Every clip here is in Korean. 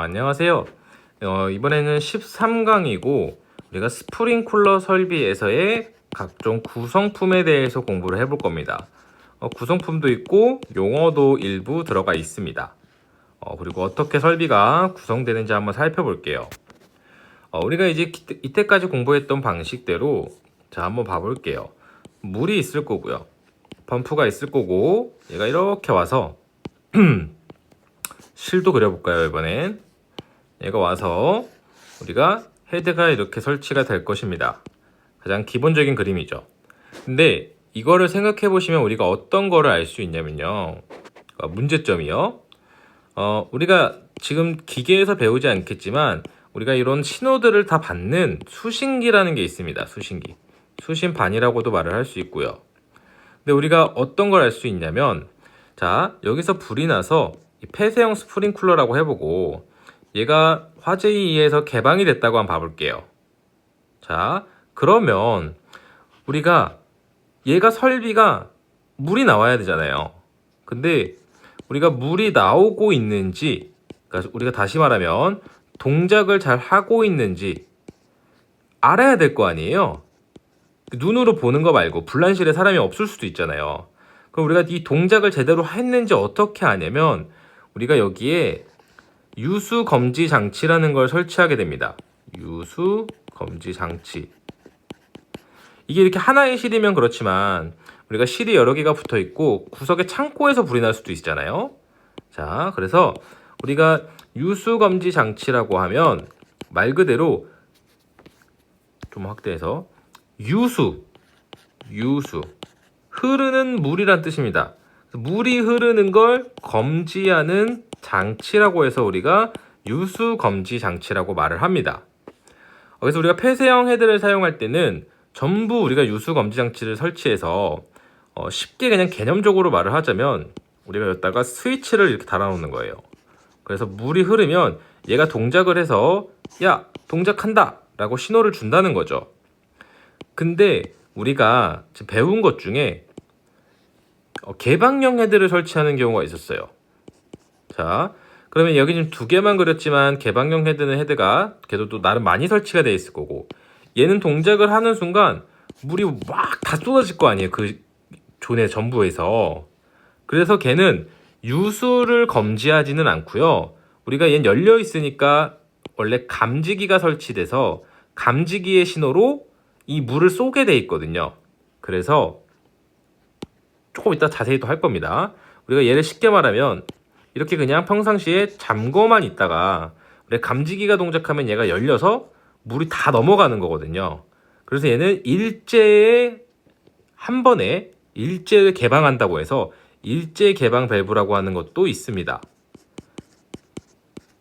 안녕하세요. 이번에는 13강이고 우리가 스프링쿨러 설비에서의 각종 구성품에 대해서 공부를 해볼 겁니다. 구성품도 있고 용어도 일부 들어가 있습니다. 그리고 어떻게 설비가 구성되는지 한번 살펴볼게요. 우리가 이제 이때까지 공부했던 방식대로 자 한번 봐볼게요. 물이 있을 거고요. 펌프가 있을 거고 얘가 이렇게 와서 실도 그려볼까요? 이번엔 얘가 와서 우리가 헤드가 이렇게 설치가 될 것입니다. 가장 기본적인 그림이죠. 근데 이거를 생각해 보시면 우리가 어떤 거를 알 수 있냐면요, 문제점이요. 우리가 지금 기계에서 배우지 않겠지만 우리가 이런 신호들을 다 받는 수신기라는 게 있습니다. 수신기, 수신반이라고도 말을 할 수 있고요. 근데 우리가 어떤 걸 알 수 있냐면, 자 여기서 불이 나서 이 폐쇄형 스프링쿨러라고 해보고 얘가 화재에 의해서 개방이 됐다고 한번 봐볼게요. 자 그러면 우리가 얘가 설비가 물이 나와야 되잖아요. 근데 우리가 물이 나오고 있는지, 그러니까 우리가 다시 말하면 동작을 잘 하고 있는지 알아야 될 거 아니에요. 눈으로 보는 거 말고 불난실에 사람이 없을 수도 있잖아요. 그럼 우리가 이 동작을 제대로 했는지 어떻게 아냐면 우리가 여기에 유수 검지 장치라는 걸 설치하게 됩니다. 유수 검지 장치. 이게 이렇게 하나의 실이면 그렇지만 우리가 실이 여러 개가 붙어 있고 구석에 창고에서 불이 날 수도 있잖아요. 자, 그래서 우리가 유수 검지 장치라고 하면 말 그대로 좀 확대해서 유수, 흐르는 물이란 뜻입니다. 물이 흐르는 걸 검지하는 장치라고 해서 우리가 유수 검지 장치라고 말을 합니다. 그래서 우리가 폐쇄형 헤드를 사용할 때는 전부 우리가 유수 검지 장치를 설치해서 쉽게 그냥 개념적으로 말을 하자면 우리가 여기다가 스위치를 이렇게 달아놓는 거예요. 그래서 물이 흐르면 얘가 동작을 해서 야 동작한다 라고 신호를 준다는 거죠. 근데 우리가 지금 배운 것 중에 개방형 헤드를 설치하는 경우가 있었어요. 자, 그러면 여기 지금 두 개만 그렸지만 개방형 헤드는 헤드가 걔도 또 나름 많이 설치가 돼 있을 거고, 얘는 동작을 하는 순간 물이 막 다 쏟아질 거 아니에요, 그 존의 전부에서. 그래서 걔는 유수를 검지하지는 않고요. 우리가 얘는 열려 있으니까 원래 감지기가 설치돼서 감지기의 신호로 이 물을 쏘게 돼 있거든요. 그래서 조금 이따 자세히 또 할 겁니다. 우리가 얘를 쉽게 말하면 이렇게 그냥 평상시에 잠궈만 있다가 우리 감지기가 동작하면 얘가 열려서 물이 다 넘어가는 거거든요. 그래서 얘는 일제에 한 번에 일제를 개방한다고 해서 일제 개방 밸브라고 하는 것도 있습니다.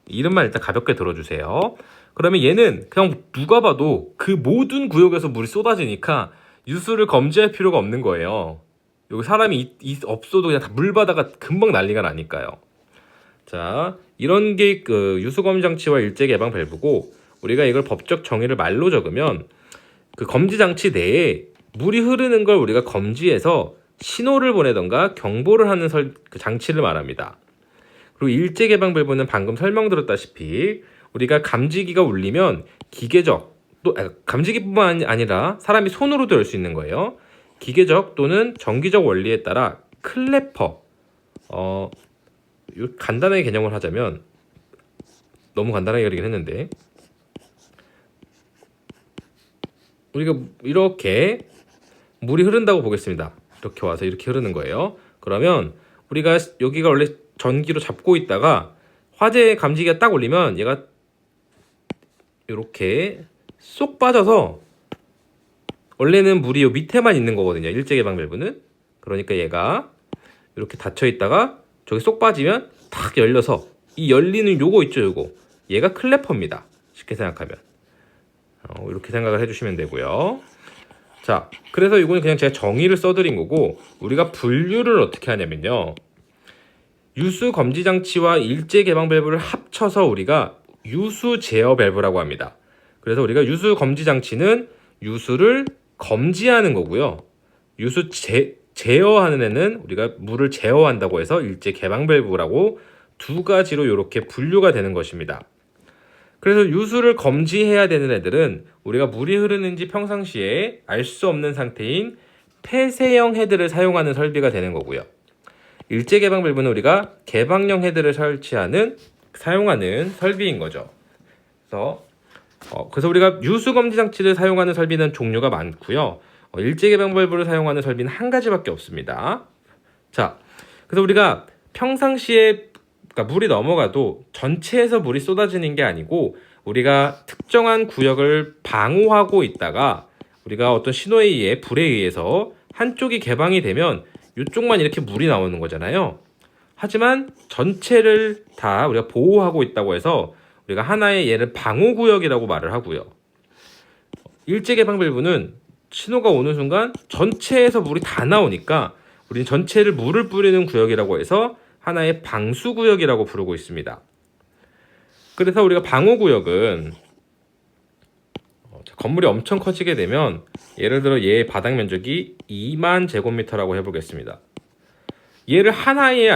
이름만 일단 가볍게 들어주세요. 그러면 얘는 그냥 누가 봐도 그 모든 구역에서 물이 쏟아지니까 유수를 검지할 필요가 없는 거예요. 여기 사람이 없어도 그냥 다 물바다가 금방 난리가 나니까요. 자, 이런 게 그 유수 검지 장치와 일제 개방 밸브고, 우리가 이걸 법적 정의를 말로 적으면 그 검지 장치 내에 물이 흐르는 걸 우리가 검지해서 신호를 보내던가 경보를 하는 그 장치를 말합니다. 그리고 일제 개방 밸브는 방금 설명드렸다시피 우리가 감지기가 울리면 기계적, 또 감지기뿐만 아니라 사람이 손으로도 열 수 있는 거예요. 기계적 또는 전기적 원리에 따라 클래퍼, 간단하게 개념을 하자면, 너무 간단하게 그리긴 했는데, 우리가 이렇게 물이 흐른다고 보겠습니다. 이렇게 와서 이렇게 흐르는 거예요. 그러면 우리가 여기가 원래 전기로 잡고 있다가 화재 감지기가 딱 올리면 얘가 이렇게 쏙 빠져서, 원래는 물이 요 밑에만 있는 거거든요, 일제 개방 밸브는. 그러니까 얘가 이렇게 닫혀 있다가 저기 쏙 빠지면 탁 열려서 이 열리는 요거 있죠, 요거. 얘가 클래퍼입니다. 쉽게 생각하면. 이렇게 생각을 해주시면 되고요. 자, 그래서 이거는 그냥 제가 정의를 써드린 거고, 우리가 분류를 어떻게 하냐면요, 유수 검지 장치와 일제 개방 밸브를 합쳐서 우리가 유수 제어 밸브라고 합니다. 그래서 우리가 유수 검지 장치는 유수를 검지하는 거고요. 유수 제어하는 애는 우리가 물을 제어한다고 해서 일제 개방 밸브라고 두 가지로 이렇게 분류가 되는 것입니다. 그래서 유수를 검지해야 되는 애들은 우리가 물이 흐르는지 평상시에 알 수 없는 상태인 폐쇄형 헤드를 사용하는 설비가 되는 거고요. 일제 개방 밸브는 우리가 개방형 헤드를 사용하는 설비인 거죠. 그래서 우리가 유수 검지 장치를 사용하는 설비는 종류가 많고요. 일제 개방 밸브를 사용하는 설비는 한 가지밖에 없습니다. 자, 그래서 우리가 평상시에 그러니까 물이 넘어가도 전체에서 물이 쏟아지는 게 아니고 우리가 특정한 구역을 방호하고 있다가 우리가 어떤 신호에 의해 불에 의해서 한쪽이 개방이 되면 이쪽만 이렇게 물이 나오는 거잖아요. 하지만 전체를 다 우리가 보호하고 있다고 해서 우리가 하나의 얘를 방호구역이라고 말을 하고요. 일제개방 밸브는 신호가 오는 순간 전체에서 물이 다 나오니까 우리는 전체를 물을 뿌리는 구역이라고 해서 하나의 방수구역이라고 부르고 있습니다. 그래서 우리가 방호구역은 건물이 엄청 커지게 되면 예를 들어 얘의 바닥 면적이 2만 제곱미터라고 해보겠습니다. 얘를 하나의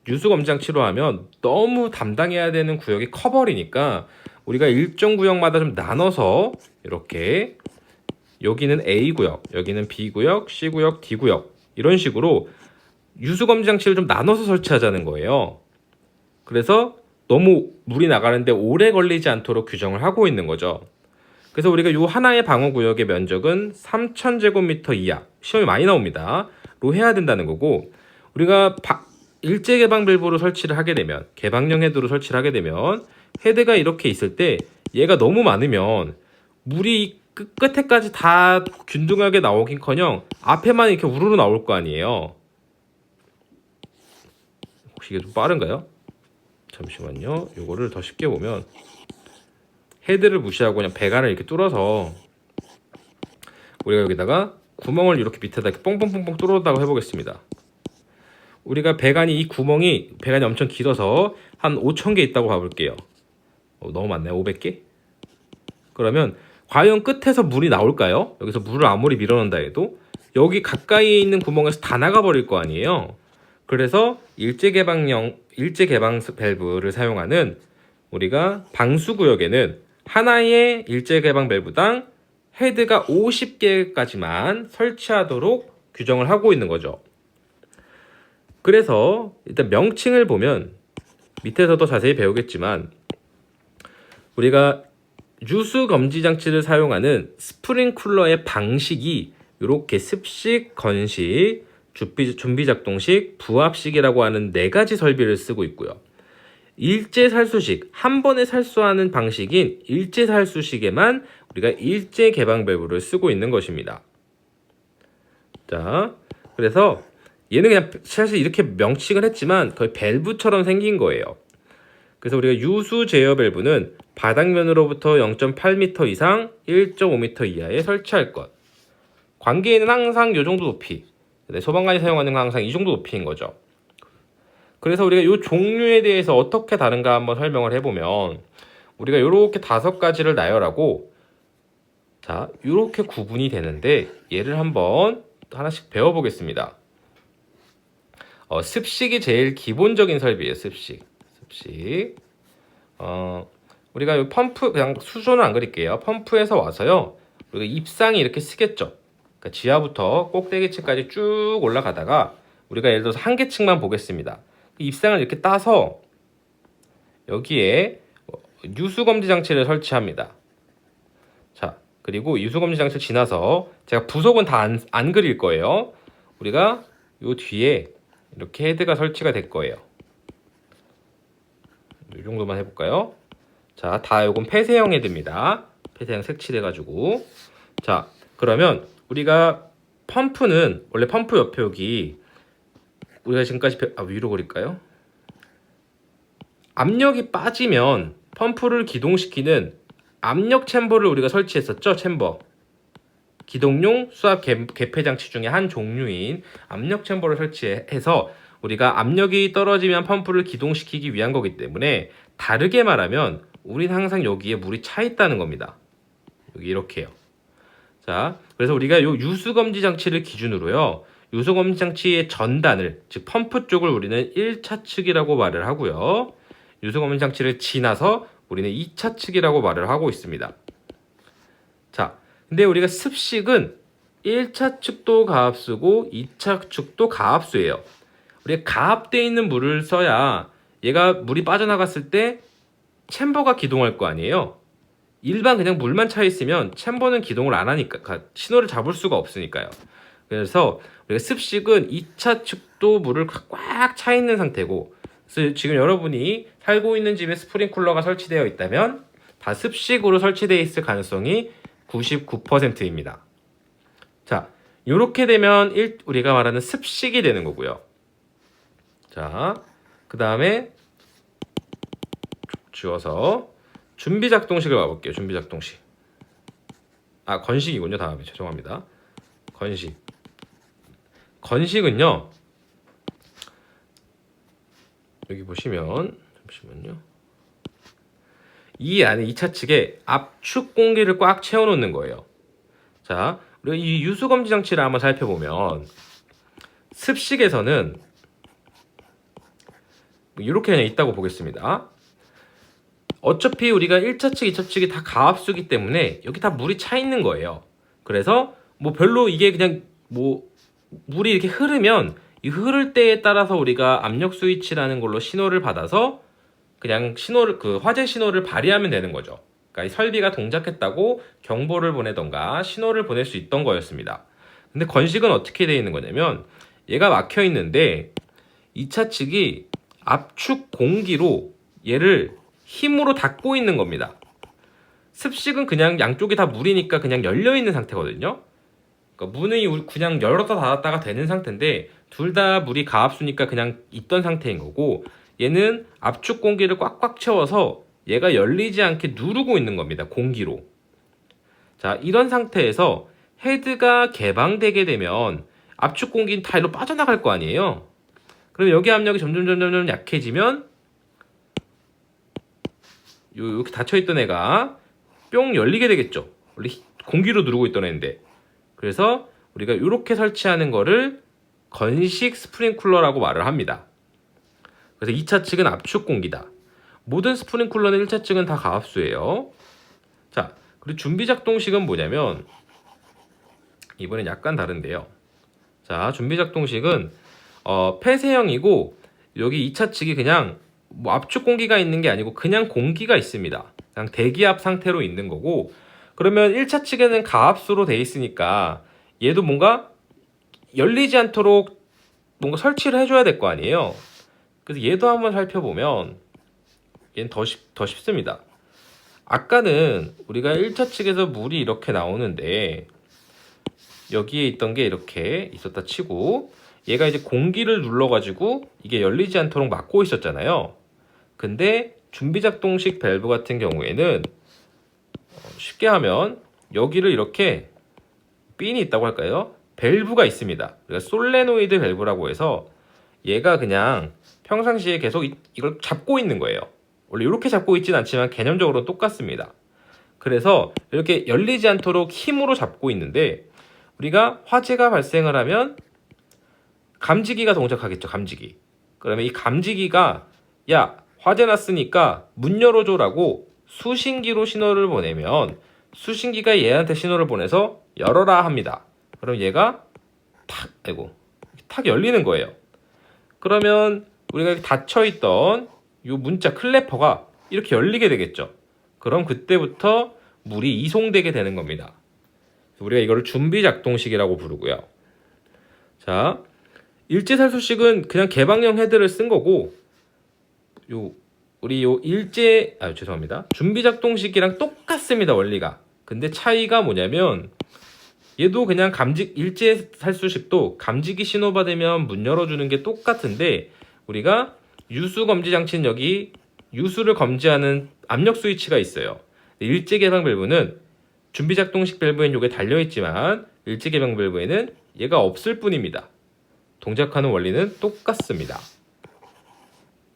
유수검지장치로 하면 너무 담당해야 되는 구역이 커버리니까 우리가 일정 구역마다 좀 나눠서 이렇게 여기는 A구역, 여기는 B구역, C구역, D구역 이런 식으로 유수검지장치를 좀 나눠서 설치하자는 거예요. 그래서 너무 물이 나가는데 오래 걸리지 않도록 규정을 하고 있는 거죠. 그래서 우리가 이 하나의 방어구역의 면적은 3,000제곱미터 이하, 시험이 많이 나옵니다. 로 해야 된다는 거고, 우리가 일제개방 밸브로 설치를 하게 되면, 개방형 헤드로 설치를 하게 되면 헤드가 이렇게 있을 때 얘가 너무 많으면 물이 끝에까지 다 균등하게 나오긴커녕 앞에만 이렇게 우르르 나올 거 아니에요. 혹시 이게 좀 빠른가요? 잠시만요. 이거를 더 쉽게 보면 헤드를 무시하고 그냥 배관을 이렇게 뚫어서 우리가 여기다가 구멍을 이렇게 밑에다 이렇게 뽕뽕뽕뽕 뚫었다고 해보겠습니다. 우리가 배관이 엄청 길어서 한 5,000개 있다고 봐볼게요. 너무 많네요. 500개? 그러면 과연 끝에서 물이 나올까요? 여기서 물을 아무리 밀어넣는다 해도 여기 가까이에 있는 구멍에서 다 나가버릴 거 아니에요. 그래서 일제개방 밸브를 사용하는 우리가 방수구역에는 하나의 일제개방 밸브당 헤드가 50개까지만 설치하도록 규정을 하고 있는 거죠. 그래서 일단 명칭을 보면 밑에서도 자세히 배우겠지만 우리가 유수 검지 장치를 사용하는 스프링쿨러의 방식이 이렇게 습식, 건식, 준비작동식, 부합식이라고 하는 4가지 설비를 쓰고 있고요. 일제살수식, 한 번에 살수하는 방식인 일제살수식에만 우리가 일제개방 밸브를 쓰고 있는 것입니다. 자, 그래서 얘는 그냥 사실 이렇게 명칭을 했지만 거의 밸브처럼 생긴 거예요. 그래서 우리가 유수 제어 밸브는 바닥면으로부터 0.8m 이상 1.5m 이하에 설치할 것. 관계에는 항상 이 정도 높이. 소방관이 사용하는 건 항상 이 정도 높이인 거죠. 그래서 우리가 이 종류에 대해서 어떻게 다른가 한번 설명을 해보면 우리가 이렇게 5가지를 나열하고 자, 이렇게 구분이 되는데 얘를 한번 하나씩 배워보겠습니다. 습식이 제일 기본적인 설비예요. 습식. 우리가 이 펌프 그냥 수조는 안 그릴게요. 펌프에서 와서요. 우리가 입상이 이렇게 쓰겠죠. 그러니까 지하부터 꼭대기층까지 쭉 올라가다가 우리가 예를 들어서 한 계층만 보겠습니다. 입상을 이렇게 따서 여기에 유수검지 장치를 설치합니다. 자, 그리고 유수검지 장치를 지나서 제가 부속은 다 안 그릴 거예요. 우리가 요 뒤에 이렇게 헤드가 설치가 될 거예요. 이 정도만 해볼까요? 자, 다 요건 폐쇄형 헤드입니다. 폐쇄형 색칠해가지고. 자, 그러면 우리가 펌프는 원래 펌프 옆에 여기 우리가 지금까지 위로 그릴까요? 압력이 빠지면 펌프를 기동시키는 압력 챔버를 우리가 설치했었죠. 챔버. 기동용 수압 개폐 장치 중에 한 종류인 압력 챔버를 설치해서 우리가 압력이 떨어지면 펌프를 기동시키기 위한 거기 때문에 다르게 말하면 우리는 항상 여기에 물이 차 있다는 겁니다. 여기 이렇게요. 자, 그래서 우리가 요 유수검지 장치를 기준으로요. 유소검지 장치의 전단을, 즉 펌프 쪽을 우리는 1차 측이라고 말을 하고요. 유소검지 장치를 지나서 우리는 2차 측이라고 말을 하고 있습니다. 자, 근데 우리가 습식은 1차 측도 가압수고 2차 측도 가압수예요. 우리가 가압되어 있는 물을 써야 얘가 물이 빠져나갔을 때 챔버가 기동할 거 아니에요. 일반 그냥 물만 차 있으면 챔버는 기동을 안 하니까 신호를 잡을 수가 없으니까요. 그래서 우리가 습식은 2차 측도 물을 꽉 차 있는 상태고, 그래서 지금 여러분이 살고 있는 집에 스프링클러가 설치되어 있다면 다 습식으로 설치되어 있을 가능성이 99%입니다. 자, 이렇게 되면 우리가 말하는 습식이 되는 거고요. 자, 그 다음에 지워서 준비작동식을 와볼게요. 준비작동식. 건식이군요. 다음에 죄송합니다. 건식은요, 여기 보시면 잠시만요. 이 안에 2차 측에 압축 공기를 꽉 채워놓는 거예요. 자, 우리가 이 유수검지 장치를 한번 살펴보면 습식에서는 이렇게 그냥 있다고 보겠습니다. 어차피 우리가 1차 측, 2차 측이 다 가압수기 때문에 여기 다 물이 차 있는 거예요. 그래서 뭐 별로 이게 그냥 뭐 물이 이렇게 흐르면 이 흐를 때에 따라서 우리가 압력 스위치라는 걸로 신호를 받아서 그냥 신호를, 화재 신호를 발휘하면 되는 거죠. 그러니까 이 설비가 동작했다고 경보를 보내던가 신호를 보낼 수 있던 거였습니다. 근데 건식은 어떻게 되어 있는 거냐면 얘가 막혀 있는데 2차 측이 압축 공기로 얘를 힘으로 닫고 있는 겁니다. 습식은 그냥 양쪽이 다 물이니까 그냥 열려 있는 상태거든요. 그러니까 문이 그냥 열었다 닫았다가 되는 상태인데 둘 다 물이 가압수니까 그냥 있던 상태인 거고, 얘는 압축 공기를 꽉꽉 채워서 얘가 열리지 않게 누르고 있는 겁니다. 공기로. 자, 이런 상태에서 헤드가 개방되게 되면 압축 공기는 다 일로 빠져나갈 거 아니에요. 그럼 여기 압력이 점점 약해지면 이렇게 닫혀있던 애가 뿅 열리게 되겠죠. 원래 공기로 누르고 있던 애인데. 그래서 우리가 이렇게 설치하는 거를 건식 스프링쿨러라고 말을 합니다. 그래서 2차 측은 압축 공기다. 모든 스프링쿨러는 1차 측은 다 가압수예요. 자, 그리고 준비작동식은 뭐냐면 이번엔 약간 다른데요. 자, 준비작동식은 폐쇄형이고 여기 2차 측이 그냥 뭐 압축 공기가 있는 게 아니고 그냥 공기가 있습니다. 그냥 대기압 상태로 있는 거고, 그러면 1차 측에는 가압수로 돼 있으니까 얘도 뭔가 열리지 않도록 뭔가 설치를 해줘야 될 거 아니에요. 그래서 얘도 한번 살펴보면 얘는 더 쉽습니다. 아까는 우리가 1차 측에서 물이 이렇게 나오는데 여기에 있던 게 이렇게 있었다 치고 얘가 이제 공기를 눌러가지고 이게 열리지 않도록 막고 있었잖아요. 근데 준비작동식 밸브 같은 경우에는 쉽게 하면 여기를 이렇게 핀이 있다고 할까요? 밸브가 있습니다. 그러니까 솔레노이드 밸브라고 해서 얘가 그냥 평상시에 계속 이걸 잡고 있는 거예요. 원래 이렇게 잡고 있진 않지만 개념적으로 똑같습니다. 그래서 이렇게 열리지 않도록 힘으로 잡고 있는데 우리가 화재가 발생을 하면 감지기가 동작하겠죠. 감지기. 그러면 이 감지기가 야, 화재 났으니까 문 열어줘라고 수신기로 신호를 보내면 수신기가 얘한테 신호를 보내서 열어라 합니다. 그럼 얘가 탁 열리는 거예요. 그러면 우리가 닫혀있던 이 문자 클래퍼가 이렇게 열리게 되겠죠. 그럼 그때부터 물이 이송되게 되는 겁니다. 우리가 이거를 준비작동식이라고 부르고요. 자, 일제살수식은 그냥 개방형 헤드를 쓴 거고, 죄송합니다. 준비작동식이랑 똑같습니다, 원리가. 근데 차이가 뭐냐면 얘도 그냥 일제살수식도 감지기 신호 받으면 문 열어주는 게 똑같은데 우리가 유수 검지 장치는 여기 유수를 검지하는 압력 스위치가 있어요. 일제 개방 밸브는 준비작동식 밸브엔 이게 달려있지만 일제 개방 밸브에는 얘가 없을 뿐입니다. 동작하는 원리는 똑같습니다.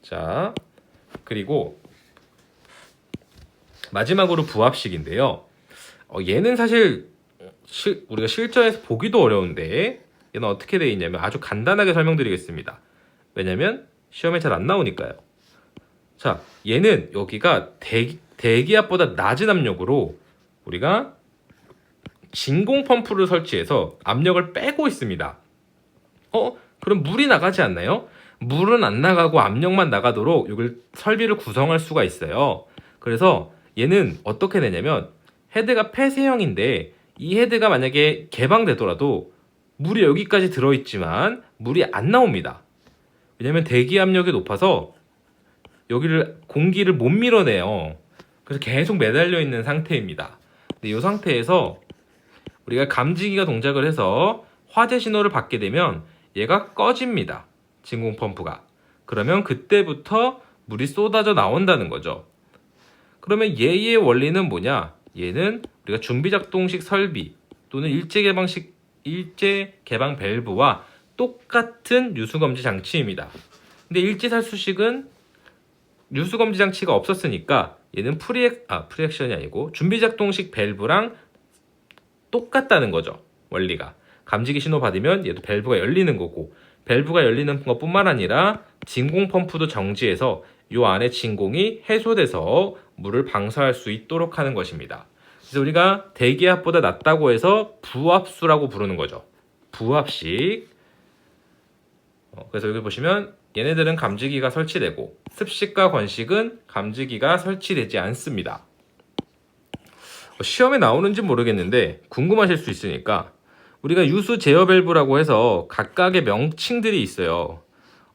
자, 그리고 마지막으로 부압식인데요. 얘는 사실 우리가 실전에서 보기도 어려운데 얘는 어떻게 되어 있냐면 아주 간단하게 설명드리겠습니다. 왜냐면 시험에 잘 안 나오니까요. 자, 얘는 여기가 대기압보다 낮은 압력으로 우리가 진공 펌프를 설치해서 압력을 빼고 있습니다. 그럼 물이 나가지 않나요? 물은 안 나가고 압력만 나가도록 이걸 설비를 구성할 수가 있어요. 그래서 얘는 어떻게 되냐면 헤드가 폐쇄형인데 이 헤드가 만약에 개방되더라도 물이 여기까지 들어있지만 물이 안 나옵니다. 왜냐면 대기 압력이 높아서 여기를 공기를 못 밀어내요. 그래서 계속 매달려 있는 상태입니다. 근데 이 상태에서 우리가 감지기가 동작을 해서 화재 신호를 받게 되면 얘가 꺼집니다. 진공 펌프가. 그러면 그때부터 물이 쏟아져 나온다는 거죠. 그러면 얘의 원리는 뭐냐? 얘는 우리가 준비작동식 설비 또는 일제 개방 밸브와 똑같은 유수검지 장치입니다. 근데 일지살수식은 유수검지 장치가 없었으니까 얘는 프리액션이 아니고 준비작동식 밸브랑 똑같다는 거죠. 원리가. 감지기 신호 받으면 얘도 밸브가 열리는 거고, 밸브가 열리는 것뿐만 아니라 진공 펌프도 정지해서 이 안에 진공이 해소돼서 물을 방사할 수 있도록 하는 것입니다. 그래서 우리가 대기압보다 낮다고 해서 부압수라고 부르는 거죠. 부압식. 그래서 여기 보시면 얘네들은 감지기가 설치되고 습식과 건식은 감지기가 설치되지 않습니다. 시험에 나오는지 모르겠는데 궁금하실 수 있으니까 우리가 유수 제어 밸브라고 해서 각각의 명칭들이 있어요.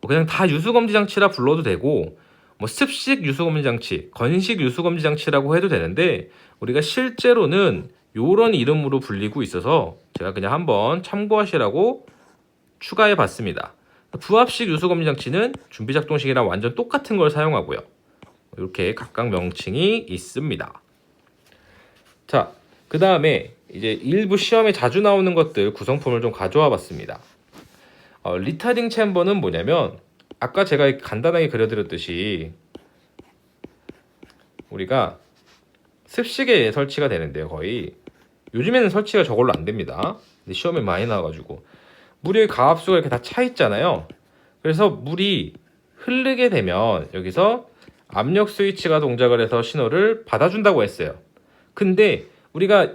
그냥 다 유수 검지 장치라 불러도 되고 뭐 습식 유수 검지 장치, 건식 유수 검지 장치라고 해도 되는데 우리가 실제로는 요런 이름으로 불리고 있어서 제가 그냥 한번 참고하시라고 추가해 봤습니다. 부압식 유수 검지 장치는 준비작동식이랑 완전 똑같은 걸 사용하고요. 이렇게 각각 명칭이 있습니다. 자, 그 다음에 이제 일부 시험에 자주 나오는 것들 구성품을 좀 가져와 봤습니다. 리타딩 챔버는 뭐냐면 아까 제가 간단하게 그려드렸듯이 우리가 습식에 설치가 되는데요. 거의 요즘에는 설치가 저걸로 안 됩니다. 근데 시험에 많이 나와가지고 물의 가압수가 이렇게 다 차 있잖아요. 그래서 물이 흐르게 되면 여기서 압력 스위치가 동작을 해서 신호를 받아준다고 했어요. 근데 우리가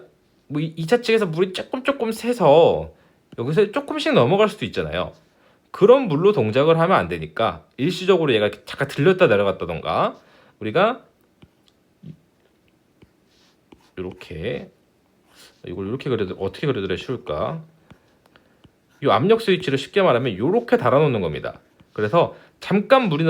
뭐 2차 측에서 물이 조금 새서 여기서 조금씩 넘어갈 수도 있잖아요. 그런 물로 동작을 하면 안 되니까 일시적으로 얘가 잠깐 들렸다 내려갔다던가 우리가 이렇게 이걸 이렇게 어떻게 그려드려야 쉬울까? 이 압력 스위치를 쉽게 말하면 이렇게 달아놓는 겁니다. 그래서 잠깐 물이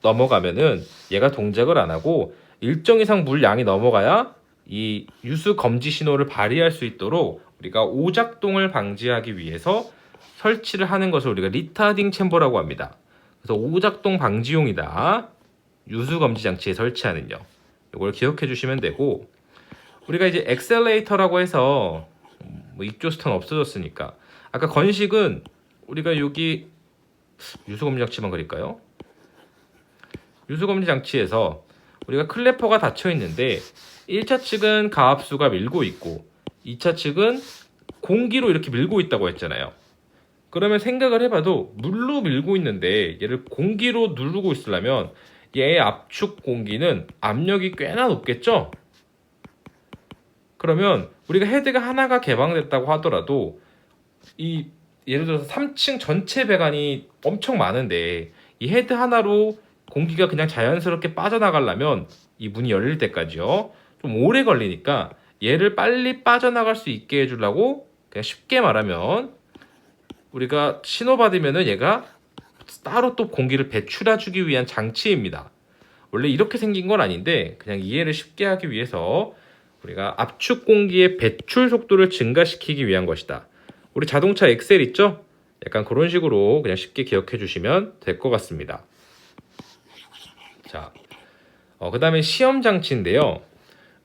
넘어가면은 얘가 동작을 안 하고 일정 이상 물 양이 넘어가야 이 유수 검지 신호를 발휘할 수 있도록 우리가 오작동을 방지하기 위해서 설치를 하는 것을 우리가 리타딩 챔버라고 합니다. 그래서 오작동 방지용이다. 유수 검지 장치에 설치하는요. 이걸 기억해 주시면 되고 우리가 이제 엑셀레이터라고 해서 뭐 익조스턴 없어졌으니까 아까 건식은 우리가 여기 유수검지 장치만 그릴까요? 유수검지 장치에서 우리가 클래퍼가 닫혀 있는데 1차 측은 가압수가 밀고 있고 2차 측은 공기로 이렇게 밀고 있다고 했잖아요. 그러면 생각을 해봐도 물로 밀고 있는데 얘를 공기로 누르고 있으려면 얘의 압축 공기는 압력이 꽤나 높겠죠? 그러면 우리가 헤드가 하나가 개방됐다고 하더라도 이 예를 들어서 3층 전체 배관이 엄청 많은데 이 헤드 하나로 공기가 그냥 자연스럽게 빠져나가려면 이 문이 열릴 때까지요. 좀 오래 걸리니까 얘를 빨리 빠져나갈 수 있게 해주려고 그냥 쉽게 말하면 우리가 신호받으면은 얘가 따로 또 공기를 배출해주기 위한 장치입니다. 원래 이렇게 생긴 건 아닌데 그냥 이해를 쉽게 하기 위해서 우리가 압축 공기의 배출 속도를 증가시키기 위한 것이다. 우리 자동차 엑셀 있죠? 약간 그런 식으로 그냥 쉽게 기억해 주시면 될 것 같습니다. 자, 그 다음에 시험 장치인데요.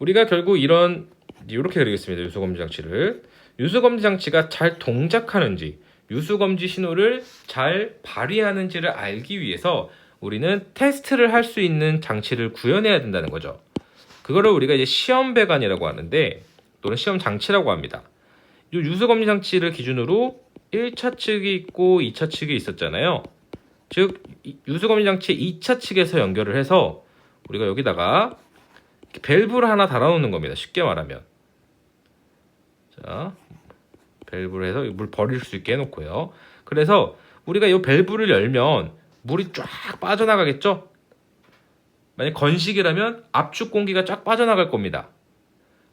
우리가 결국 이렇게 그리겠습니다. 유수검지 장치를. 유수검지 장치가 잘 동작하는지, 유수검지 신호를 잘 발휘하는지를 알기 위해서 우리는 테스트를 할 수 있는 장치를 구현해야 된다는 거죠. 그거를 우리가 이제 시험 배관이라고 하는데, 또는 시험 장치라고 합니다. 이 유수검지 장치를 기준으로 1차 측이 있고 2차 측이 있었잖아요. 즉 유수검지 장치의 2차 측에서 연결을 해서 우리가 여기다가 밸브를 하나 달아놓는 겁니다. 쉽게 말하면. 자, 밸브를 해서 물 버릴 수 있게 해놓고요. 그래서 우리가 이 밸브를 열면 물이 쫙 빠져나가겠죠? 만약 건식이라면 압축 공기가 쫙 빠져나갈 겁니다.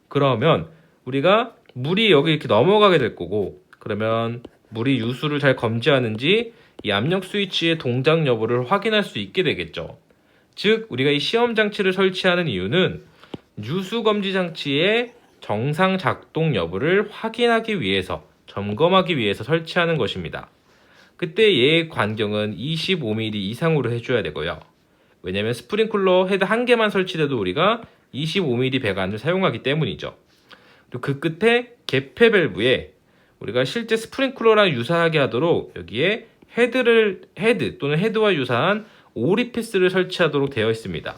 그러면 우리가 물이 여기 이렇게 넘어가게 될 거고, 그러면 물이 유수를 잘 검지하는지 이 압력 스위치의 동작 여부를 확인할 수 있게 되겠죠. 즉 우리가 이 시험 장치를 설치하는 이유는 유수 검지 장치의 정상 작동 여부를 확인하기 위해서, 점검하기 위해서 설치하는 것입니다. 그때 얘의 간격은 25mm 이상으로 해줘야 되고요. 왜냐면 스프링클러 헤드 한 개만 설치돼도 우리가 25mm 배관을 사용하기 때문이죠. 그리고 그 끝에 개폐 밸브에 우리가 실제 스프링클러랑 유사하게 하도록 여기에 헤드 또는 헤드와 유사한 오리피스를 설치하도록 되어 있습니다.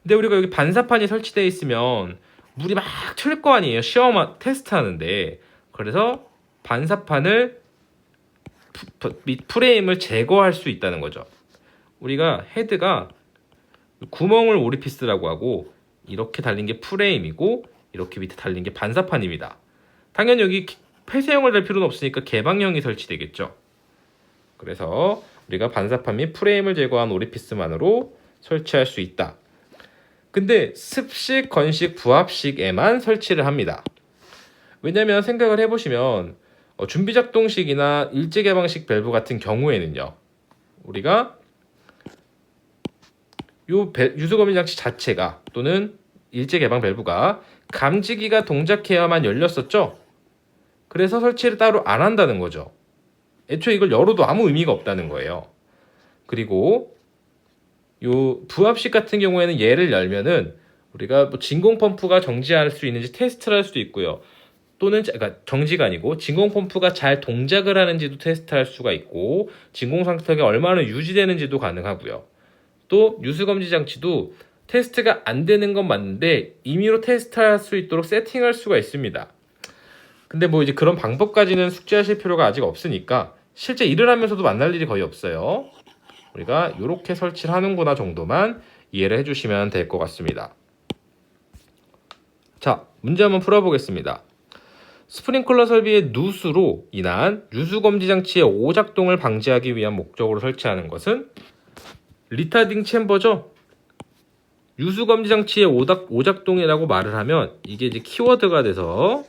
근데 우리가 여기 반사판이 설치되어 있으면 물이 막 튈 거 아니에요. 시험 테스트 하는데. 그래서 반사판을 및 프레임을 제거할 수 있다는 거죠. 우리가 헤드가 구멍을 오리피스라고 하고 이렇게 달린 게 프레임이고 이렇게 밑에 달린 게 반사판입니다. 당연히 여기 폐쇄형을 달 필요는 없으니까 개방형이 설치되겠죠. 그래서 우리가 반사판 및 프레임을 제거한 오리피스만으로 설치할 수 있다. 근데 습식, 건식, 부합식에만 설치를 합니다. 왜냐면 생각을 해보시면 준비작동식이나 일제개방식 밸브 같은 경우에는요, 우리가 요 유수검지 장치 자체가 또는 일제개방 밸브가 감지기가 동작해야만 열렸었죠. 그래서 설치를 따로 안 한다는 거죠. 애초에 이걸 열어도 아무 의미가 없다는 거예요. 그리고 요 부합식 같은 경우에는 얘를 열면은 우리가 뭐 진공 펌프가 정지할 수 있는지 테스트를 할 수도 있고요. 또는 그러니까 정지가 아니고 진공 펌프가 잘 동작을 하는지도 테스트할 수가 있고 진공 상태가 얼마나 유지되는지도 가능하고요. 또 유수검지 장치도 테스트가 안 되는 건 맞는데 임의로 테스트할 수 있도록 세팅할 수가 있습니다. 근데 뭐 이제 그런 방법까지는 숙지하실 필요가 아직 없으니까 실제 일을 하면서도 만날 일이 거의 없어요. 우리가 이렇게 설치를 하는구나 정도만 이해를 해주시면 될 것 같습니다. 자, 문제 한번 풀어보겠습니다. 스프링클러 설비의 누수로 인한 유수검지 장치의 오작동을 방지하기 위한 목적으로 설치하는 것은 리타딩 챔버죠. 유수검지 장치의 오작동이라고 말을 하면 이게 이제 키워드가 돼서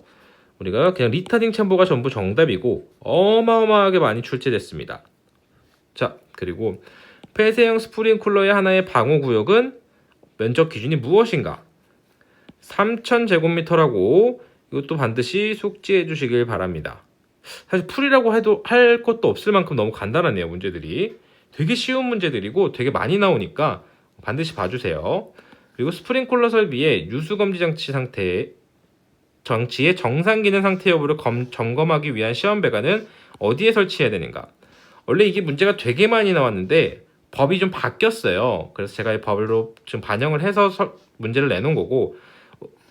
우리가 그냥 리타딩 챔버가 전부 정답이고 어마어마하게 많이 출제됐습니다. 자, 그리고 폐쇄형 스프링클러의 하나의 방호구역은 면적 기준이 무엇인가? 3000제곱미터라고 이것도 반드시 숙지해 주시길 바랍니다. 사실 풀이라고 해도 할 것도 없을 만큼 너무 간단하네요. 문제들이 되게 쉬운 문제들이고 되게 많이 나오니까 반드시 봐주세요. 그리고 스프링클러 설비의 유수검지 장치의 정상 기능 상태 여부를 점검하기 위한 시험 배관은 어디에 설치해야 되는가? 원래 이게 문제가 되게 많이 나왔는데 법이 좀 바뀌었어요. 그래서 제가 이 법으로 좀 반영을 해서 문제를 내놓은 거고,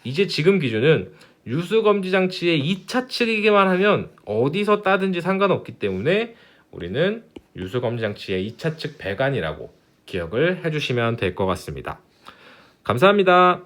이제 지금 기준은 유수검지 장치의 2차 측이기만 하면 어디서 따든지 상관없기 때문에 우리는 유수검지 장치의 2차 측 배관이라고 기억을 해주시면 될 것 같습니다. 감사합니다.